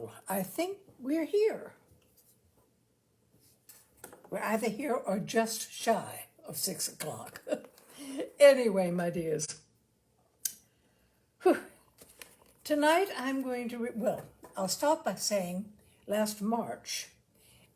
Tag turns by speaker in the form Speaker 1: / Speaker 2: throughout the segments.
Speaker 1: Well, I think we're here. We're either here or just shy of 6 o'clock. Anyway, my dears, tonight I'm going to, I'll start by saying last March,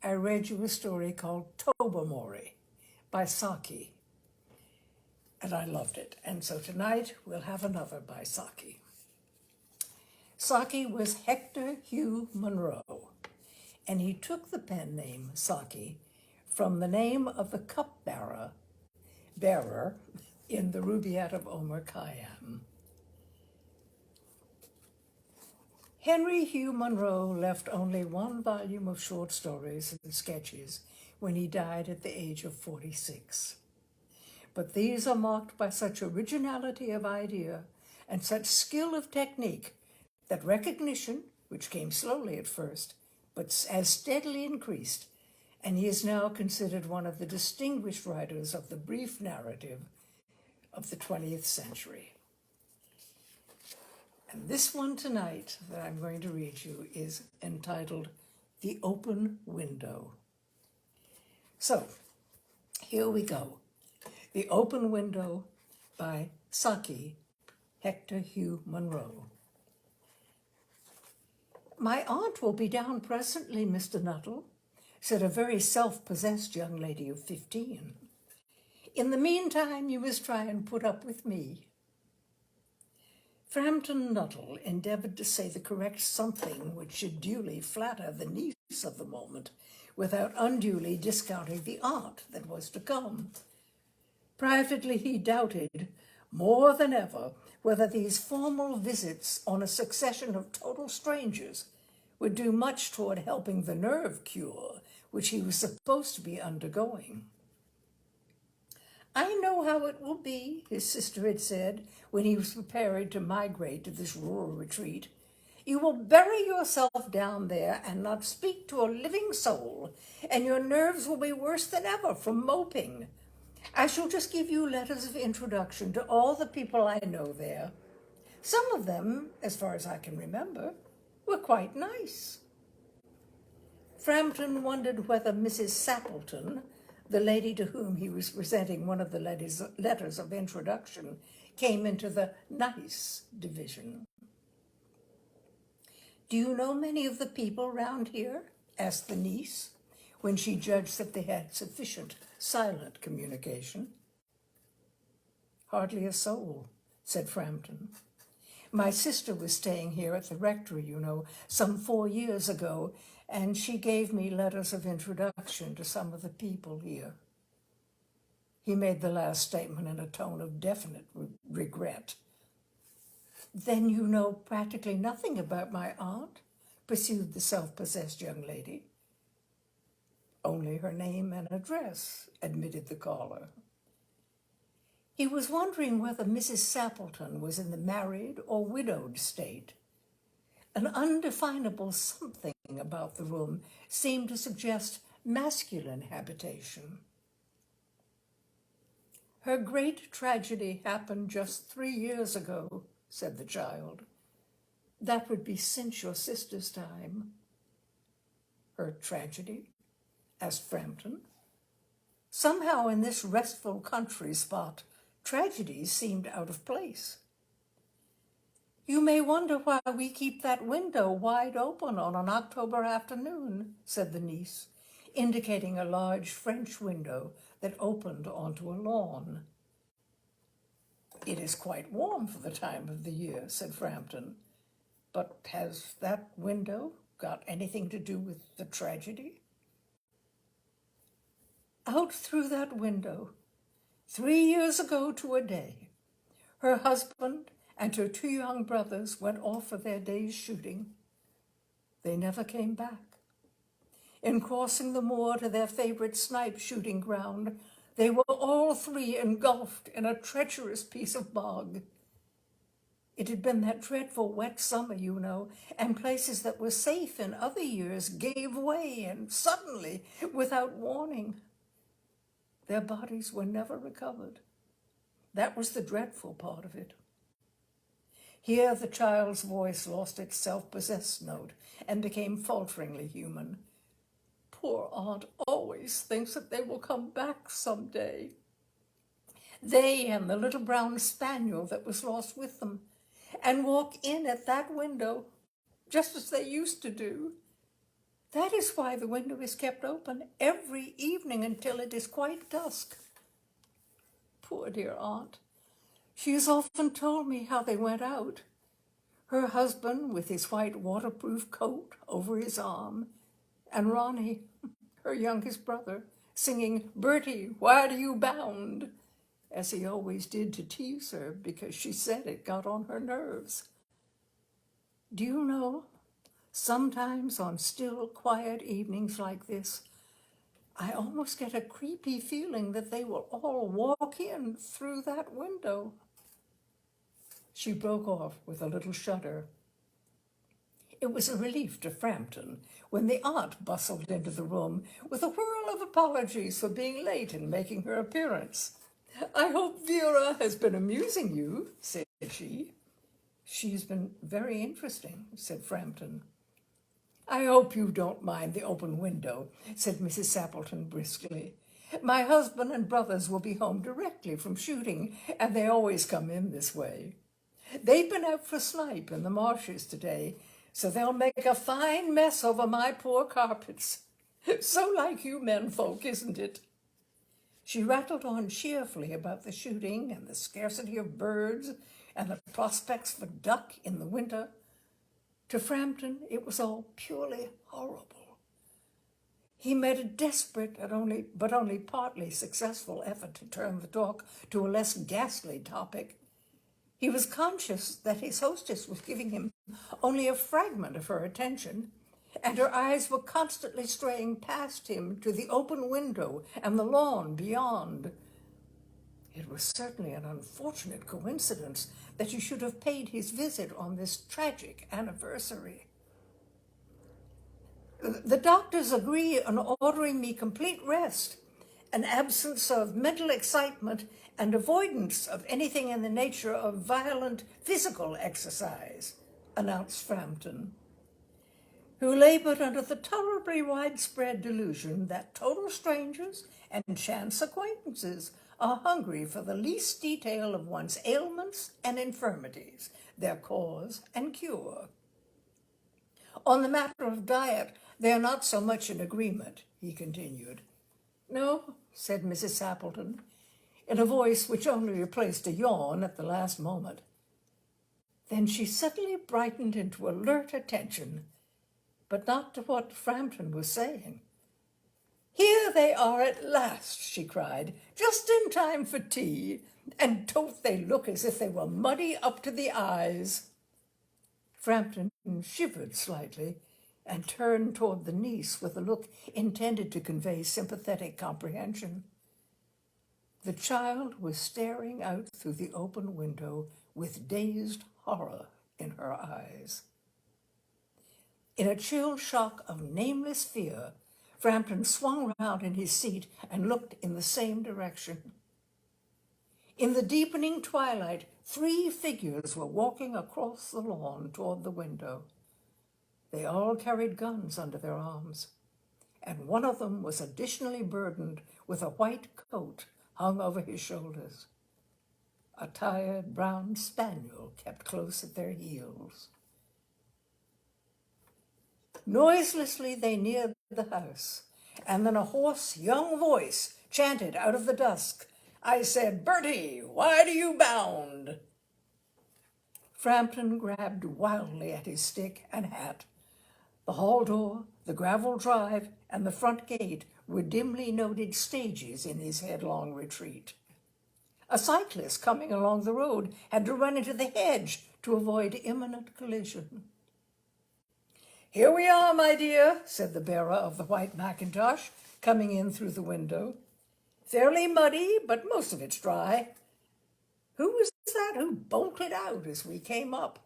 Speaker 1: I read you a story called Tobamori by Saki, and I loved it. And so tonight we'll have another by Saki. Saki was Hector Hugh Munro, and he took the pen name Saki from the name of the cup-bearer in the Rubaiyat of Omar Khayyam. Henry Hugh Munro left only one volume of short stories and sketches when he died at the age of 46. But these are marked by such originality of idea and such skill of technique that recognition, which came slowly at first, but has steadily increased, and he is now considered one of the distinguished writers of the brief narrative of the 20th century. And this one tonight that I'm going to read you is entitled The Open Window. So, here we go. The Open Window by Saki, Hector Hugh Munro. My aunt will be down presently, Mr. Nuttall, said a very self-possessed young lady of 15. In the meantime, you must try and put up with me. Frampton Nuttall endeavored to say the correct something which should duly flatter the niece of the moment, without unduly discounting the aunt that was to come. Privately, he doubted, more than ever, whether these formal visits on a succession of total strangers would do much toward helping the nerve cure which he was supposed to be undergoing. I know how it will be, his sister had said, when he was preparing to migrate to this rural retreat. You will bury yourself down there and not speak to a living soul, and your nerves will be worse than ever from moping. I shall just give you letters of introduction to all the people I know there. Some of them, as far as I can remember, were quite nice. Frampton wondered whether Mrs. Sappleton, the lady to whom he was presenting one of the letters of introduction, came into the nice division. Do you know many of the people round here? Asked the niece, when she judged that they had sufficient silent communication. Hardly a soul, said Frampton. My sister was staying here at the rectory, you know, some 4 years ago, and she gave me letters of introduction to some of the people here. He made the last statement in a tone of definite regret. Then you know practically nothing about my aunt, pursued the self-possessed young lady. Only her name and address, admitted the caller. He was wondering whether Mrs. Sappleton was in the married or widowed state. An undefinable something about the room seemed to suggest masculine habitation. Her great tragedy happened just 3 years ago, said the child. That would be since your sister's time. Her tragedy? Asked Frampton. Somehow in this restful country spot, tragedies seemed out of place. You may wonder why we keep that window wide open on an October afternoon, said the niece, indicating a large French window that opened onto a lawn. It is quite warm for the time of the year, said Frampton. But has that window got anything to do with the tragedy? Out through that window, 3 years ago to a day, her husband and her 2 young brothers went off for their day's shooting. They never came back. In crossing the moor to their favorite snipe shooting ground, they were all 3 engulfed in a treacherous piece of bog. It had been that dreadful wet summer, you know, and places that were safe in other years gave way, and suddenly, without warning, their bodies were never recovered. That was the dreadful part of it. Here the child's voice lost its self-possessed note and became falteringly human. Poor aunt always thinks that they will come back someday. They and the little brown spaniel that was lost with them, and walk in at that window, just as they used to do. That is why the window is kept open every evening until it is quite dusk. Poor dear aunt. She has often told me how they went out. Her husband with his white waterproof coat over his arm, and Ronnie, her youngest brother, singing, "Bertie, why do you bound?" as he always did to tease her because she said it got on her nerves. Do you know, sometimes on still, quiet evenings like this, I almost get a creepy feeling that they will all walk in through that window. She broke off with a little shudder. It was a relief to Frampton when the aunt bustled into the room with a whirl of apologies for being late in making her appearance. "I hope Vera has been amusing you," said she. "She's been very interesting," said Frampton. "I hope you don't mind the open window," said Mrs. Sappleton briskly. "My husband and brothers will be home directly from shooting, and they always come in this way. They've been out for snipe in the marshes today, so they'll make a fine mess over my poor carpets. So like you men folk, isn't it?" She rattled on cheerfully about the shooting and the scarcity of birds and the prospects for duck in the winter. To Frampton, it was all purely horrible. He made a desperate but only partly successful effort to turn the talk to a less ghastly topic. He was conscious that his hostess was giving him only a fragment of her attention, and her eyes were constantly straying past him to the open window and the lawn beyond. It was certainly an unfortunate coincidence that he should have paid his visit on this tragic anniversary. "The doctors agree on ordering me complete rest, an absence of mental excitement, and avoidance of anything in the nature of violent physical exercise," announced Frampton, who labored under the tolerably widespread delusion that total strangers and chance acquaintances are hungry for the least detail of one's ailments and infirmities, their cause and cure. "On the matter of diet, they are not so much in agreement," he continued. "No," said Mrs. Sappleton, in a voice which only replaced a yawn at the last moment. Then she suddenly brightened into alert attention, but not to what Frampton was saying. "Here they are at last," she cried, "just in time for tea, and don't they look as if they were muddy up to the eyes?" Frampton shivered slightly and turned toward the niece with a look intended to convey sympathetic comprehension. The child was staring out through the open window with dazed horror in her eyes. In a chill shock of nameless fear, Frampton swung round in his seat and looked in the same direction. In the deepening twilight, 3 figures were walking across the lawn toward the window. They all carried guns under their arms, and one of them was additionally burdened with a white coat hung over his shoulders. A tired brown spaniel kept close at their heels. Noiselessly they neared the house, and then a hoarse young voice chanted out of the dusk, "I said, Bertie, why do you bound?" Frampton grabbed wildly at his stick and hat. The hall door, the gravel drive, and the front gate were dimly noted stages in his headlong retreat. A cyclist coming along the road had to run into the hedge to avoid imminent collision. "Here we are, my dear," said the bearer of the white mackintosh, coming in through the window. "Fairly muddy, but most of it's dry. Who was that who bolted out as we came up?"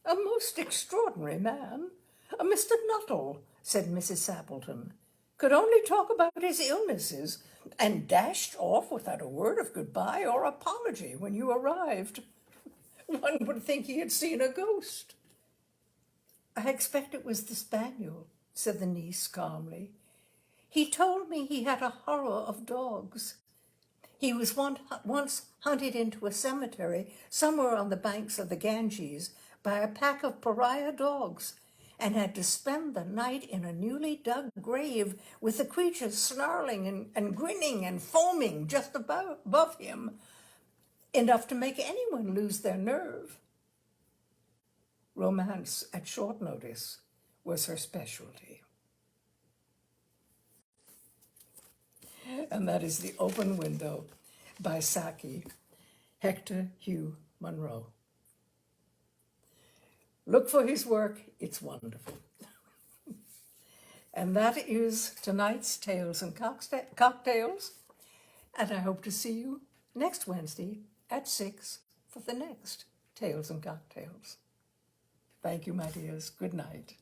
Speaker 1: "A most extraordinary man, a Mr. Nuttall," said Mrs. Sappleton. "Could only talk about his illnesses, and dashed off without a word of goodbye or apology when you arrived. One would think he had seen a ghost. I expect it was the spaniel, said the niece calmly. He told me he had a horror of dogs. He was once hunted into a cemetery somewhere on the banks of the Ganges by a pack of pariah dogs and had to spend the night in a newly dug grave with the creatures snarling and grinning and foaming just above him, enough to make anyone lose their nerve. Romance at short notice was her specialty. And that is The Open Window by Saki, Hector Hugh Munro. Look for his work, it's wonderful. And that is tonight's Tales and Cocktails. And I hope to see you next Wednesday at 6 for the next Tales and Cocktails. Thank you, my dears. Good night.